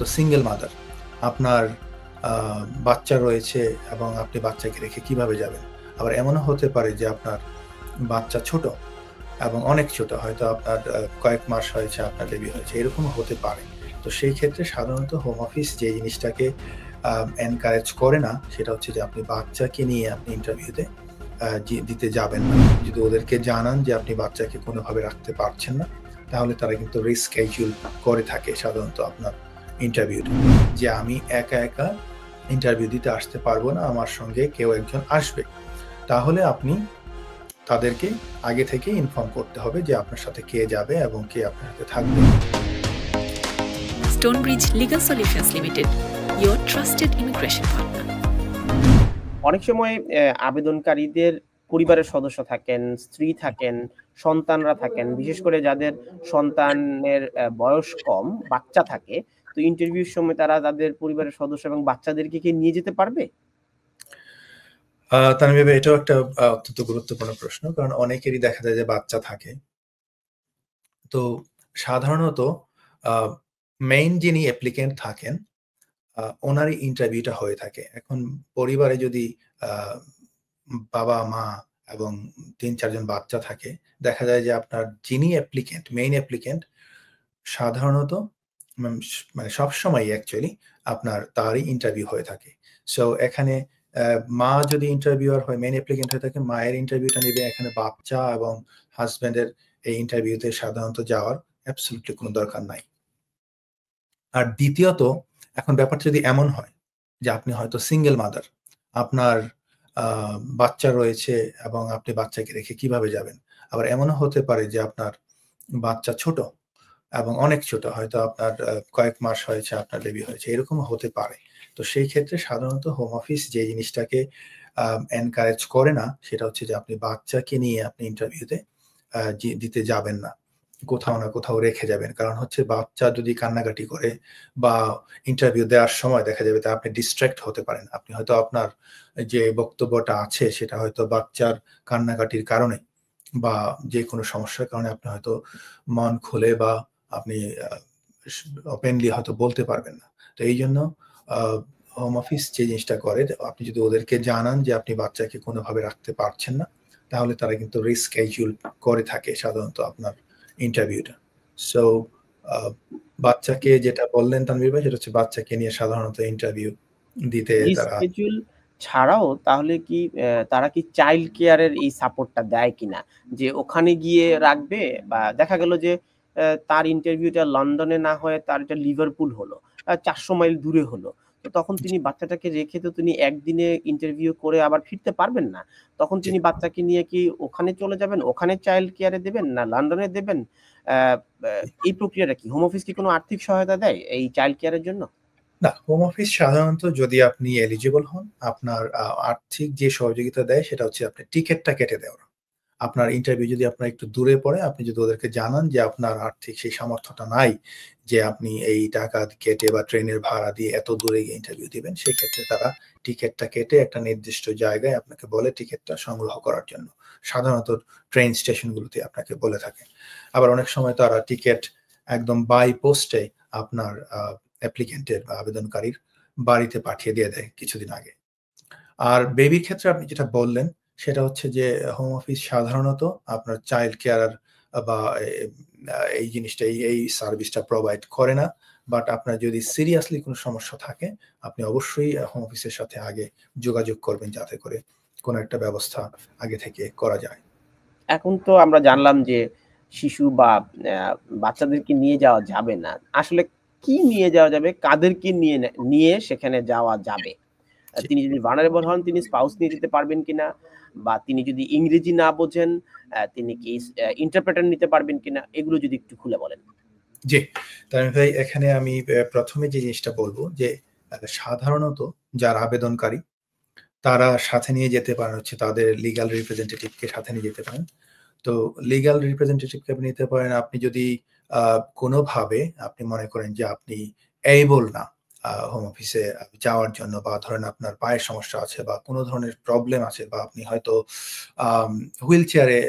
হয়তো single mother, আপনার বাচ্চা রয়েছে এবং আপনি বাচ্চাকে রেখে কিভাবে যাবেন? আবার এমনও হতে পারে যে আপনার বাচ্চা ছোট এবং অনেক ছোট, হয়তো আপনার কয়েক মাস হয়েছে আপনার বেবি হয়েছে, এরকমও হতে পারে। তো সেই ক্ষেত্রে সাধারণত হোম অফিস যে জিনিসটাকে এনকারেজ করে না, সেটা হচ্ছে যে আপনি বাচ্চাকে নিয়ে আপনি ইন্টারভিউতে দিতে যাবেন না। যদি ওদেরকে জানান যে আপনি বাচ্চাকে কোনোভাবে রাখতে পারছেন না, তাহলে তারা কিন্তু রিস্কেডিউল করে থাকে সাধারণত আপনার ইন্টারভিউটা। যে আমি একা ইন্টারভিউ দিতে আসতে পারবো না, আমার সঙ্গে কেউ একজন আসবে। তাহলে আপনি তাদেরকে আগে থেকে ইনফর্ম করতে হবে যে আপনার সাথে কে যাবে এবং কে আপনার সাথে থাকবে। Stonebridge Legal Solutions Limited, your trusted immigration partner. অনেক সময় আবেদনকারীদের পরিবারের সদস্য থাকেন, স্ত্রী থাকেন, সন্তানরা থাকেন, বিশেষ করে যাদের সন্তানের বয়স কম, বাচ্চা থাকে, তো ইন্টারভিউর সময় তারা তাদের পরিবারের সদস্য এবং বাচ্চাদেরকে কি নিয়ে যেতে পারবে? তানভীর ভাই, এটাও একটা অত্যন্ত গুরুত্বপূর্ণ প্রশ্ন, কারণ অনেকেরই দেখা যায় যে বাচ্চা থাকে। তো সাধারণত মেইন যিনি অ্যাপ্লিকেন্ট থাকেন ওনারই ইন্টারভিউটা হয়ে থাকে। এখন পরিবারে যদি বাবা মা এবং ৩-৪ জন বাচ্চা থাকে, দেখা যায় যে আপনার যিনি অ্যাপ্লিকেন্ট, মেইন অ্যাপ্লিকেন্ট সাধারণত মানে সবসময় অ্যাকচুয়ালি আপনার তারই ইন্টারভিউ হয়ে থাকে। সো এখানে মা যদি ইন্টারভিউয়ার হয়, মেইন অ্যাপ্লিকেন্ট হয়ে থাকে, মায়ের ইন্টারভিউটা নেবে। এখানে বাচ্চা এবং হাজব্যান্ডের এই ইন্টারভিউতে সাধারণত যাওয়ার অ্যাবসলিউটলি কোনো দরকার নাই। আর দ্বিতীয়ত, এখন ব্যাপারটা যদি এমন হয় যে আপনি হয়তো সিঙ্গেল মাদার, আপনার বাচ্চা রয়েছে এবং আপনি বাচ্চাকে রেখে কিভাবে যাবেন? আবার এমনও হতে পারে যে আপনার বাচ্চা ছোট এবং অনেক ছোট, হয়তো আপনার কয়েক মাস হয়েছে আপনার বেবি হয়েছে, এরকমও হতে পারে। তো সেই ক্ষেত্রে সাধারণত হোম অফিস যে জিনিসটাকে এনকারেজ করে না, সেটা হচ্ছে যে আপনি বাচ্চাকে নিয়ে আপনি ইন্টারভিউতে দিতে যাবেন না। কোথাও না কোথাও রেখে যাবেন। কারণ হচ্ছে বাচ্চা যদি কান্নাকাটি করে বা ইন্টারভিউ দেওয়ার সময় দেখা যাবে আপনি ডিস্ট্রাক্ট হতে পারেন। আপনি হয়তো আপনার যে বক্তব্যটা আছে সেটা হয়তো বাচ্চার কান্নাকাটির কারণে বা যেকোনো সমস্যার কারণে আপনি হয়তো মন খুলে বা আপনি ওপেনলি হয়তো বলতে পারবেন না। তো এইজন্য হোম অফিস যে জিনিসটা করে, আপনি যদি ওদেরকে জানান যে আপনি বাচ্চাকে কোনোভাবে রাখতে পারছেন না, তাহলে তারা কিন্তু রিস্কেডিউল করে থাকে সাধারণত আপনার ইন্টারভিউটা। সো বাচ্চাকে যেটা বললেন তানভীর ভাই, সেটা হচ্ছে বাচ্চাকে নিয়ে সাধারণত ইন্টারভিউ দিতে তারা রিস্কেডিউল ছাড়াও তাহলে কি তারা কি চাইল্ড কেয়ারের এই সাপোর্টটা দেয় কিনা? যে ওখানে গিয়ে রাখবে, বা দেখা গেল যে তার ইন্টারভিউটা লন্ডনে না হয়ে তার এটা লিভারপুল হলো, ৪০০ মাইল দূরে হলো। তো তখন তিনি বাচ্চাটাকে রেখে তো তিনি একদিনে ইন্টারভিউ করে আবার ফিরতে পারবেন না। তখন তিনি বাচ্চাকে নিয়ে কি ওখানে চলে যাবেন? ওখানে চাইল্ড কেয়ারে দেবেন না লন্ডনে দেবেন? আ আ এই প্রক্রিয়াটা কি? হোম অফিস কি কোনো আর্থিক সহায়তা দেয় এই চাইল্ড কেয়ারের জন্য? না, হোম অফিস সাধারণত যদি আপনি এলিজিবল হন, আপনার আর্থিক যে সহযোগিতা দেয় সেটা হচ্ছে আপনার টিকেটটা কেটে দেওয়া। আপনার ইন্টারভিউ যদি আপনার একটু দূরে পড়ে, আপনি যদি ওদেরকে জানান যে আপনার আর্থিক সেই সামর্থ্যটা নাই যে আপনি এই টাকা কেটে বা ট্রেনের ভাড়া দিয়ে এত দূরে গিয়ে ইন্টারভিউ দিবেন, সেক্ষেত্রে তারা টিকেটটা কেটে একটা নির্দিষ্ট জায়গায় আপনাকে বলে টিকেটটা সংগ্রহ করার জন্য। সাধারণত ট্রেন স্টেশনগুলোতে আপনাকে বলে থাকে। আবার অনেক সময় তারা টিকেট একদম বাই পোস্টে আপনার অ্যাপ্লিকেন্টের বা আবেদনকারীর বাড়িতে পাঠিয়ে দিয়ে দেয় কিছুদিন আগে। আর বেবির ক্ষেত্রে আপনি যেটা বললেন, সেটা হচ্ছে যে হোম অফিস সাধারণত আপনার চাইল্ড কেয়ারার বা এই জিনিসটা এই সার্ভিসটা প্রোভাইড করে না। বাট আপনার যদি সিরিয়াসলি কোনো সমস্যা থাকে, আপনি অবশ্যই হোম অফিসের সাথে আগে যোগাযোগ করবেন যাতে করে কোনো একটা ব্যবস্থা আগে থেকে করা যায়। এখন তো আমরা জানলাম যে শিশু বা বাচ্চাদেরকে নিয়ে যাওয়া যাবে না। আসলে কি নিয়ে যাওয়া যাবে? কাদেরকে নিয়ে সেখানে যাওয়া যাবে? জি। তিনি যদি ভালনারেবল হন, তিনি স্পাউস নিয়ে যেতে পারবেন কিনা? বা তিনি যদি ইংরেজি না বোঝেন, তিনি কি ইন্টারপ্রেটার নিতে পারবেন কিনা? এগুলো যদি একটু খুলে বলেন। জি, তানভীর ভাই, এখানে আমি ১ম এ যে জিনিসটা বলব যে সাধারণত যারা আবেদনকারী তারা সাথে নিয়ে যেতে পারেন হচ্ছে তাদের লিগ্যাল রিপ্রেজেন্টেটিভকে সাথে নিয়ে যেতে পারেন। তো লিগ্যাল রিপ্রেজেন্টেটিভকে আপনি নিতে পারেন। আপনি যদি কোনোভাবে আপনি মনে করেন যে আপনি এবল না, হোম অফিসে যাওয়ার জন্য, বা ধরেন আপনার পায়ের সমস্যা আছে বা কোনো ধরনের প্রবলেম আছে, বা আপনি হয়তো হুইল চেয়ারে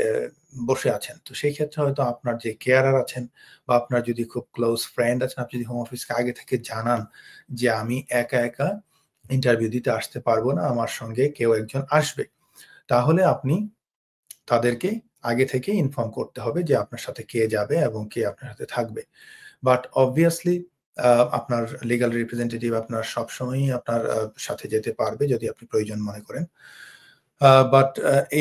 বসে আছেন। তো সেই ক্ষেত্রে হয়তো আপনার যে কেয়ারার আছেন বা আপনার যদি খুব ক্লোজ ফ্রেন্ড আছেন, আপনি যদি হোম অফিসকে আগে থেকে জানান যে আমি একা ইন্টারভিউ দিতে আসতে পারবো না, আমার সঙ্গে কেউ একজন আসবে। তাহলে আপনি তাদেরকে আগে থেকে ইনফর্ম করতে হবে যে আপনার সাথে কে যাবে এবং কে আপনার সাথে থাকবে। বাট অবভিয়াসলি আপনার লিগ্যাল রিপ্রেজেন্টেটিভ আপনার সবসময়ই আপনার সাথে যেতে পারবে যদি আপনি প্রয়োজন মনে করেন। বাট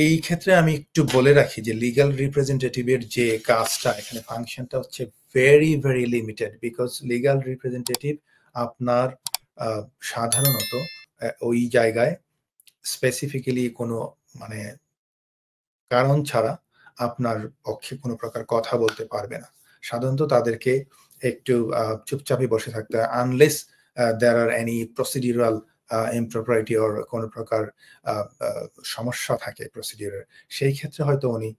এই ক্ষেত্রে আমি একটু বলে রাখি যে লিগ্যাল রিপ্রেজেন্টেটিভের যে কাজটা, এখানে ফাংশনটা হচ্ছে very limited, because legal representative আপনার সাধারণত ওই জায়গায় স্পেসিফিক্যালি কোনো মানে কারণ ছাড়া আপনার পক্ষে কোনো প্রকার কথা বলতে পারবে না। সাধারণত তাদেরকে একটু চুপচাপই বসে থাকতে হয়, unless there are any procedural impropriety or কোনো প্রকার সমস্যা থাকে প্রসিডিউরের, সেই ক্ষেত্রে হয়তো উনি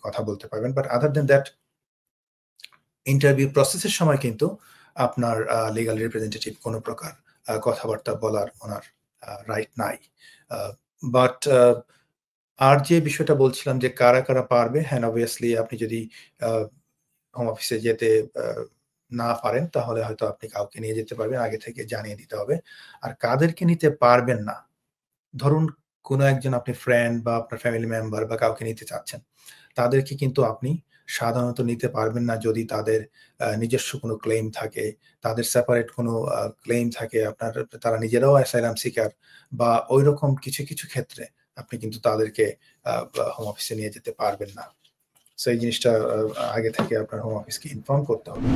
কথা বলতে পারবেন। But other than that, interview প্রসেসের সময় কিন্তু আপনার লিগ্যাল রিপ্রেজেন্টেটিভ কোনো প্রকার কথাবার্তা বলার ওনার রাইট নাই। বাট আর যে বিষয়টা বলছিলাম যে কারা পারবে, হ্যাঁ অবভিয়াসলি আপনি যদি হোম অফিসে যেতে না পারেন তাহলে হয়তো আপনি কাউকে নিয়ে যেতে পারবেন, আগে থেকে জানিয়ে দিতে হবে। আর কাদেরকে নিতে পারবেন না, ধরুন কোনো একজন আপনি ফ্রেন্ড বা আপনার ফ্যামিলি মেম্বার বা কাউকে নিতে চাচ্ছেন, তাদেরকে কিন্তু আপনি সাধারণত নিতে পারবেন না যদি তাদের নিজস্ব কোনো ক্লেইম থাকে, তাদের সেপারেট কোনো ক্লেইম থাকে, তারা নিজেরাও অ্যাসাইলাম সিকার বা ঐরকম কিছু ক্ষেত্রে আপনি কিন্তু তাদেরকে হোম অফিসে নিয়ে যেতে পারবেন না। সো এই জিনিসটা আগে থেকে আপনার হোম অফিসকে ইনফর্ম করতে হবে।